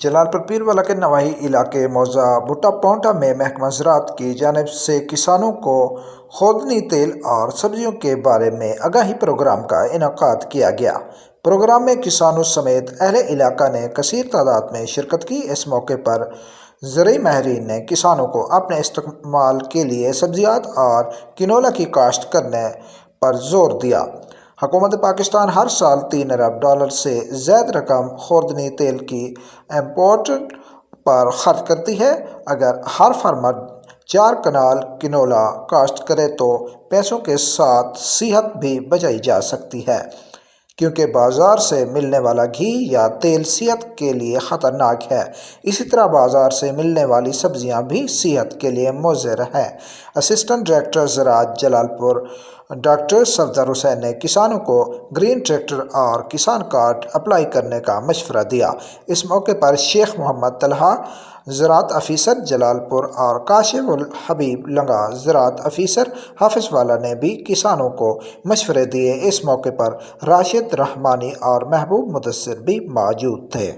جلال پور پیروالا کے نواحی علاقے موضع بھٹا پونٹا میں محکمہ زراعت کی جانب سے کسانوں کو خوردنی تیل اور سبزیوں کے بارے میں آگاہی پروگرام کا انعقاد کیا گیا۔ پروگرام میں کسانوں سمیت اہل علاقہ نے کثیر تعداد میں شرکت کی۔ اس موقع پر زرعی ماہرین نے کسانوں کو اپنے استعمال کے لیے سبزیات اور کنولا کی کاشت کرنے پر زور دیا۔ حکومت پاکستان ہر سال $3 ارب سے زائد رقم خوردنی تیل کی امپورٹ پر خرچ کرتی ہے۔ اگر ہر فارمر 4 کنال کنولا کاشت کرے تو پیسوں کے ساتھ صحت بھی بچائی جا سکتی ہے، کیونکہ بازار سے ملنے والا گھی یا تیل صحت کے لیے خطرناک ہے۔ اسی طرح بازار سے ملنے والی سبزیاں بھی صحت کے لیے مضر ہیں۔ اسسٹنٹ ڈائریکٹر زراعت جلال پور ڈاکٹر صفدر حسین نے کسانوں کو گرین ٹریکٹر اور کسان کارڈ اپلائی کرنے کا مشورہ دیا۔ اس موقع پر شیخ محمد طلحہ زراعت افیسر جلال پور اور کاشف الحبیب لنگا زراعت افیسر حافظ والا نے بھی کسانوں کو مشورے دیے۔ اس موقع پر راشد رحمانی اور محبوب مدثر بھی موجود تھے۔